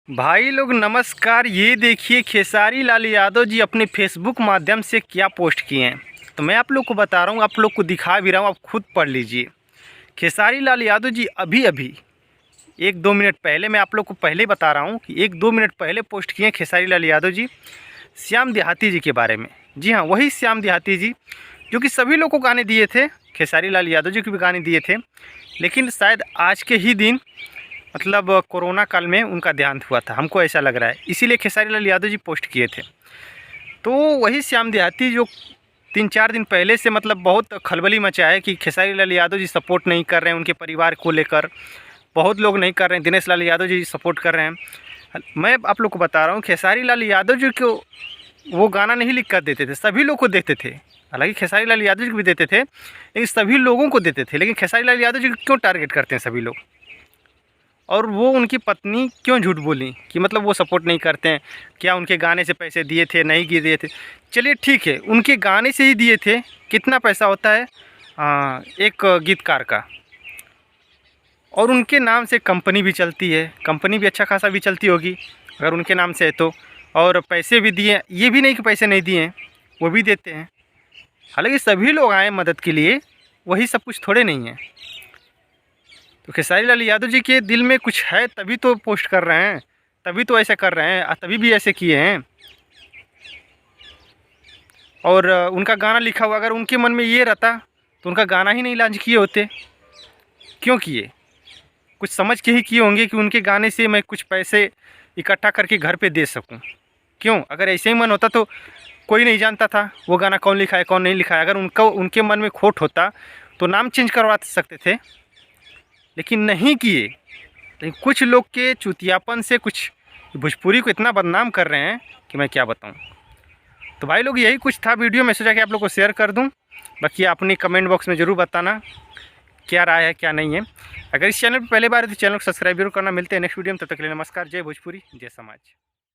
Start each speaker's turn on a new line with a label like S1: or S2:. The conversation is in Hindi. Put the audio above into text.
S1: भाई लोग नमस्कार। ये देखिए खेसारी लाल यादव जी अपने फेसबुक माध्यम से क्या पोस्ट किए हैं। तो मैं आप लोग को बता रहा हूँ, आप लोग को दिखा भी रहा हूँ, आप खुद पढ़ लीजिए। खेसारी लाल यादव जी अभी अभी 1-2 मिनट पहले, मैं आप लोग को पहले बता रहा हूँ कि 1-2 मिनट पहले पोस्ट किए हैं खेसारी लाल यादव जी श्याम देहाती जी के बारे में। जी हाँ, वही श्याम देहाती जी जो कि सभी लोग को गाने दिए थे, खेसारी लाल यादव जी को भी गाने दिए थे, लेकिन शायद आज के ही दिन मतलब कोरोना काल में उनका देहांत हुआ था, हमको ऐसा लग रहा है, इसीलिए खेसारी लाल यादव जी पोस्ट किए थे। तो वही श्याम देहाती जो 3-4 दिन पहले से मतलब बहुत खलबली मचा है कि खेसारी लाल यादव जी सपोर्ट नहीं कर रहे हैं, उनके परिवार को लेकर बहुत लोग नहीं कर रहे हैं, दिनेश लाल यादव जी सपोर्ट कर रहे हैं। मैं आप लोग को बता रहा हूँ, खेसारी लाल यादव जी को वो गाना नहीं लिख कर देते थे, सभी लोग को देते थे। हालांकि खेसारी लाल यादव जी को भी देते थे, लेकिन सभी लोगों को देते थे। लेकिन खेसारी लाल यादव जी को क्यों टारगेट करते हैं सभी लोग? और वो उनकी पत्नी क्यों झूठ बोली कि मतलब वो सपोर्ट नहीं करते हैं? क्या उनके गाने से पैसे दिए थे, नहीं दिए थे? चलिए ठीक है, उनके गाने से ही दिए थे। कितना पैसा होता है एक गीतकार का? और उनके नाम से कंपनी भी चलती है, कंपनी भी अच्छा खासा भी चलती होगी अगर उनके नाम से है तो। और पैसे भी दिए, ये भी नहीं कि पैसे नहीं दिए हैं, वो भी देते हैं। हालांकि सभी लोग आए मदद के लिए, वही सब कुछ थोड़े नहीं है। तो खेसारी लाल यादव जी के दिल में कुछ है तभी तो पोस्ट कर रहे हैं, तभी तो ऐसे कर रहे हैं, तभी भी ऐसे किए हैं। और उनका गाना लिखा हुआ, अगर उनके मन में ये रहता तो उनका गाना ही नहीं लॉन्च किए होते। क्यों किए? कुछ समझ के ही किए होंगे कि उनके गाने से मैं कुछ पैसे इकट्ठा करके घर पे दे सकूं। क्यों? अगर ऐसे ही मन होता तो कोई नहीं जानता था वो गाना कौन लिखा है कौन नहीं लिखा है। अगर उनके मन में खोट होता तो नाम चेंज करवा सकते थे, लेकिन नहीं किए। लेकिन कुछ लोग के चुतियापन से कुछ भोजपुरी को इतना बदनाम कर रहे हैं कि मैं क्या बताऊं। तो भाई लोग यही कुछ था वीडियो में, सोचा कि आप लोग को शेयर कर दूं। बाकी अपनी कमेंट बॉक्स में ज़रूर बताना क्या राय है क्या नहीं है। अगर इस चैनल पर पहले बार है तो चैनल को सब्सक्राइब जरूर करना। मिलते हैं नेक्स्ट वीडियो में, तब तक के लिए नमस्कार। जय भोजपुरी, जय समाज।